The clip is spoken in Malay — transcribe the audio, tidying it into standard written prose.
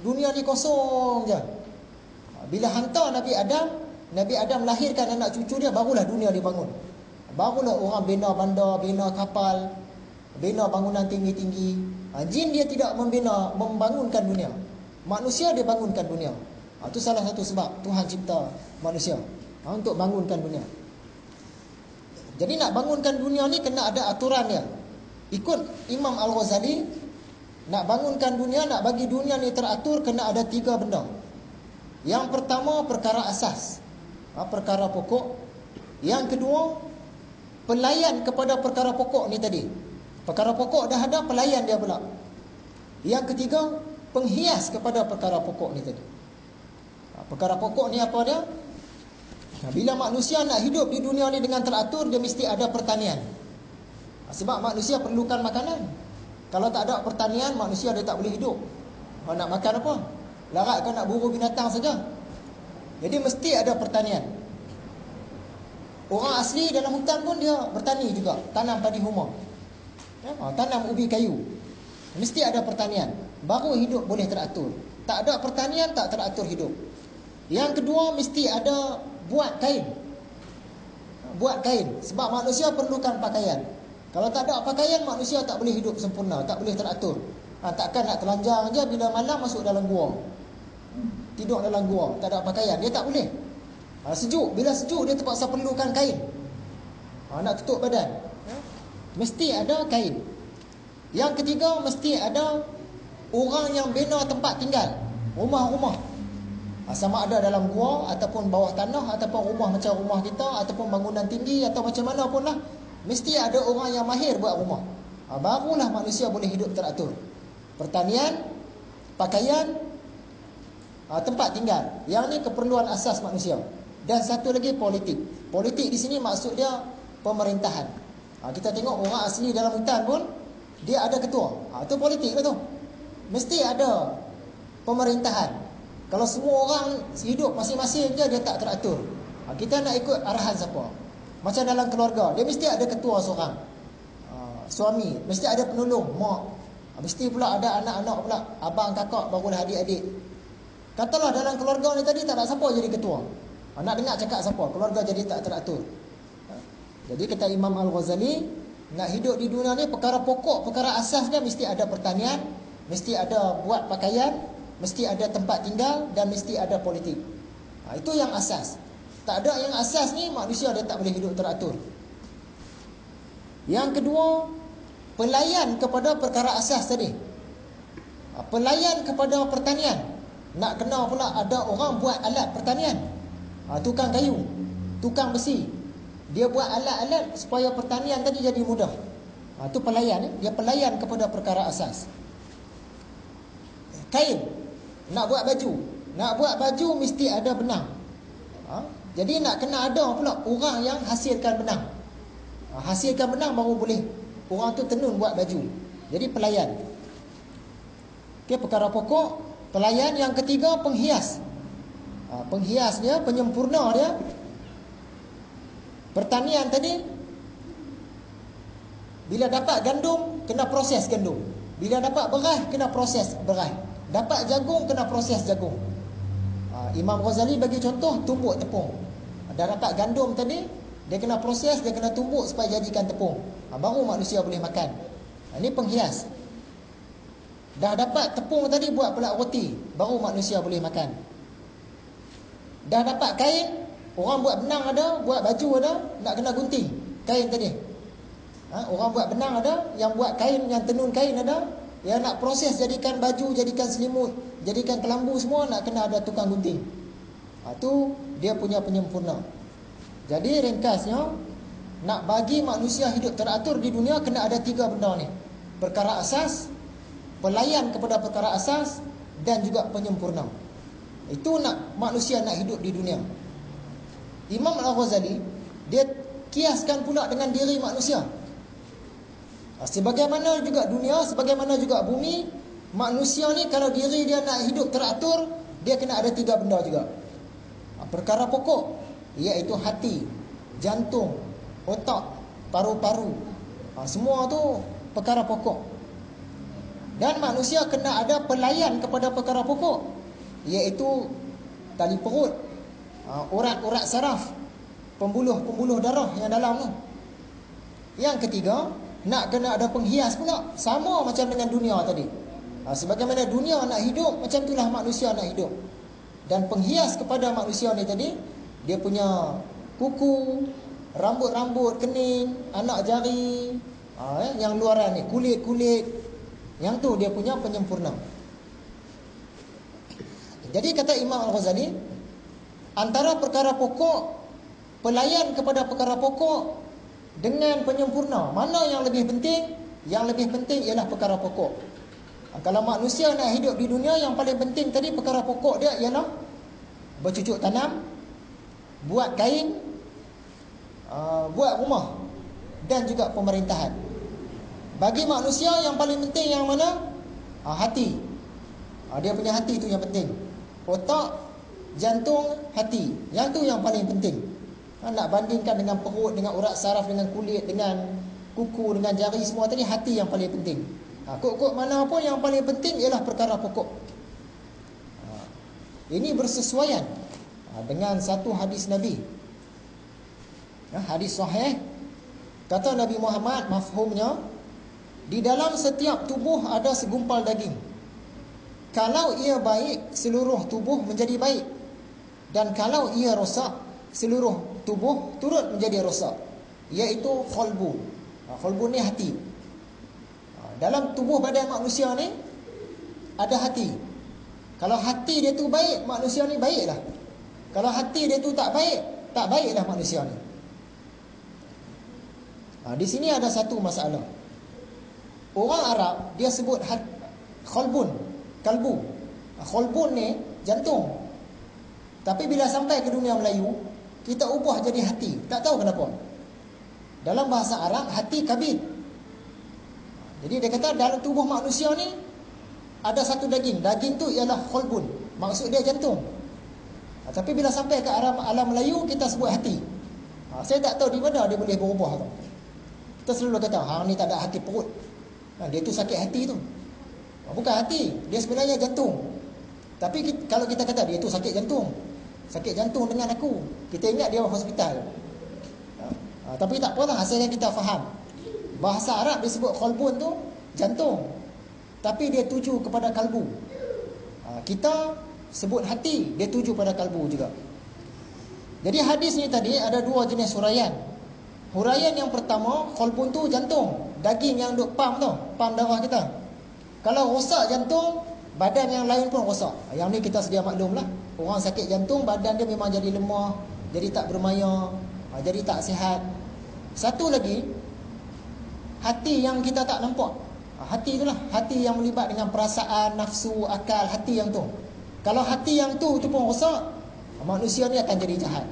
dunia ni kosong je. Bila hantar Nabi Adam lahirkan anak cucu dia, barulah dunia dibangun. Barulah orang bina bandar, bina kapal, bina bangunan tinggi-tinggi. Jin dia tidak membangunkan dunia. Manusia dia bangunkan dunia. Itu salah satu sebab Tuhan cipta manusia, untuk bangunkan dunia. Jadi nak bangunkan dunia ni kena ada aturan dia. Ikut Imam Al-Ghazali, nak bangunkan dunia, nak bagi dunia ni teratur, kena ada 3 benda. Yang pertama, perkara asas, perkara pokok. Yang kedua, pelayan kepada perkara pokok ni tadi. Perkara pokok dah ada, pelayan dia pula. Yang ketiga, penghias kepada perkara pokok ni tadi. Perkara pokok ni apa dia? Bila manusia nak hidup di dunia ni dengan teratur, dia mesti ada pertanian. Sebab manusia perlukan makanan. Kalau tak ada pertanian, manusia dia tak boleh hidup. Nak makan apa? Larat kan nak buru binatang saja. Jadi mesti ada pertanian. Orang asli dalam hutan pun dia bertani juga, tanam padi huma, tanam ubi kayu. Mesti ada pertanian, baru hidup boleh teratur. Tak ada pertanian, tak teratur hidup. Yang kedua, mesti ada buat kain. Buat kain, sebab manusia perlukan pakaian. Kalau tak ada pakaian, manusia tak boleh hidup sempurna, tak boleh teratur. Takkan nak telanjang je bila malam masuk dalam gua, tidur dalam gua, tak ada pakaian, dia tak boleh. Sejuk, bila sejuk dia terpaksa perlukan kain. Nak tutup badan, mesti ada kain. Yang ketiga, mesti ada orang yang bina tempat tinggal, rumah-rumah. Sama ada dalam gua ataupun bawah tanah, ataupun rumah macam rumah kita, ataupun bangunan tinggi, atau macam mana pun lah, mesti ada orang yang mahir buat rumah. Barulah manusia boleh hidup teratur. Pertanian, pakaian, tempat tinggal. Yang ni keperluan asas manusia. Dan satu lagi, politik. Politik di sini maksud dia pemerintahan. Kita tengok orang asli dalam hutan pun dia ada ketua. Itu politik lah tu. Mesti ada pemerintahan. Kalau semua orang hidup masing-masing je, dia tak teratur. Kita nak ikut arahan siapa? Macam dalam keluarga, dia mesti ada ketua seorang, suami, mesti ada penolong, mak, mesti pula ada anak-anak pula, abang, kakak, barulah adik-adik. Katalah dalam keluarga ni tadi tak ada siapa jadi ketua, nak dengar cakap siapa, keluarga jadi tak teratur. Jadi kata Imam Al-Ghazali, nak hidup di dunia ni, perkara pokok, perkara asasnya mesti ada pertanian, mesti ada buat pakaian, mesti ada tempat tinggal, dan mesti ada politik. Itu yang asas. Tak ada yang asas ni, manusia dia tak boleh hidup teratur. Yang kedua, pelayan kepada perkara asas tadi. Pelayan kepada pertanian. Nak kena pula ada orang buat alat pertanian. Tukang kayu, tukang besi, dia buat alat-alat supaya pertanian tadi jadi mudah. Itu pelayan. Dia pelayan kepada perkara asas. Kain, nak buat baju. Nak buat baju mesti ada benang. Jadi nak kena ada pula orang yang hasilkan benang. Hasilkan benang baru boleh orang tu tenun buat baju. Jadi pelayan. Perkara pokok, pelayan. Yang ketiga, penghias. Penghias dia, penyempurna dia. Pertanian tadi, bila dapat gandum, kena proses gandum. Bila dapat beras, kena proses beras. Dapat jagung, kena proses jagung. Imam Ghazali bagi contoh tumbuk tepung. Dah dapat gandum tadi, dia kena proses, dia kena tumbuk supaya jadikan tepung. Baru manusia boleh makan. Ini penghias. Dah dapat tepung tadi, buat pula roti, baru manusia boleh makan. Dah dapat kain, orang buat benang ada, buat baju ada, nak kena gunting kain tadi. Orang buat benang ada, yang buat kain, yang tenun kain ada, yang nak proses jadikan baju, jadikan selimut, jadikan kelambu semua, nak kena ada tukang gunting. Itu dia punya penyempurna. Jadi ringkasnya, nak bagi manusia hidup teratur di dunia, kena ada 3 benda ni. Perkara asas, pelayan kepada perkara asas, dan juga penyempurna. Itu nak manusia nak hidup di dunia. Imam Al-Ghazali, dia kiaskan pula dengan diri manusia. Sebagaimana juga dunia, sebagaimana juga bumi, manusia ni kalau diri dia nak hidup teratur, dia kena ada 3 benda juga. Perkara pokok, iaitu hati, jantung, otak, paru-paru. Semua tu perkara pokok. Dan manusia kena ada pelayan kepada perkara pokok, iaitu tali perut, urat-urat saraf, pembuluh-pembuluh darah yang dalam tu. Yang ketiga, nak kena ada penghias pula, sama macam dengan dunia tadi. Sebagaimana dunia nak hidup, macam itulah manusia nak hidup. Dan penghias kepada manusia ni tadi, dia punya kuku, rambut-rambut kening, anak jari, yang luaran ni, kulit-kulit, yang tu dia punya penyempurna. Jadi kata Imam Al-Ghazali, antara perkara pokok, pelayan kepada perkara pokok dengan penyempurna, mana yang lebih penting? Yang lebih penting ialah perkara pokok. Kalau manusia nak hidup di dunia, yang paling penting tadi perkara pokok dia ialah bercucuk tanam, buat kain, buat rumah, dan juga pemerintahan. Bagi manusia yang paling penting yang mana? Hati. Dia punya hati tu yang penting. Otak, jantung, hati, yang tu yang paling penting. Nak bandingkan dengan perut, dengan urat saraf, dengan kulit, dengan kuku, dengan jari, semua tadi hati yang paling penting. Kok mana pun yang paling penting ialah perkara pokok. Ini bersesuaian dengan satu hadis Nabi, hadis sahih. Kata Nabi Muhammad, mafhumnya, di dalam setiap tubuh ada segumpal daging. Kalau ia baik, seluruh tubuh menjadi baik. Dan kalau ia rosak, seluruh tubuh turut menjadi rosak, iaitu qalbu. Qalbu ni hati. Dalam tubuh badan manusia ni ada hati. Kalau hati dia tu baik, manusia ni baiklah. Kalau hati dia tu tak baik, tak baiklah manusia ni. Di sini ada satu masalah. Orang Arab dia sebut qalbun, kalbu. Qalbun ni jantung. Tapi bila sampai ke dunia Melayu, kita ubah jadi hati. Tak tahu kenapa. Dalam bahasa Arab, hati kabid. Jadi dia kata dalam tubuh manusia ni ada satu daging. Daging tu ialah qalbun. Maksud dia jantung. Tapi bila sampai ke alam Melayu, kita sebut hati. Saya tak tahu di mana dia boleh berubah tu. Kita selalu kata, hang ni tak ada hati perut. Dia tu sakit hati tu. Bukan hati, dia sebenarnya jantung. Tapi kalau kita kata dia tu sakit jantung, sakit jantung dengan aku, kita ingat dia hospital. Tapi tak apalah, asalnya kita faham. Bahasa Arab dia sebut qalbun tu jantung, tapi dia tuju kepada kalbu. Kita sebut hati, dia tuju pada kalbu juga. Jadi hadis ni tadi ada dua jenis huraian. Huraian yang pertama, qalbun tu jantung, daging yang duk pam tu, pam darah kita. Kalau rosak jantung, badan yang lain pun rosak. Yang ni kita sedia maklum lah. Orang sakit jantung, badan dia memang jadi lemah, jadi tak bermaya, jadi tak sihat. Satu lagi, hati yang kita tak nampak. Hati itulah, hati yang melibat dengan perasaan, nafsu, akal, hati yang tu. Kalau hati yang tu pun rosak, manusia ni akan jadi jahat.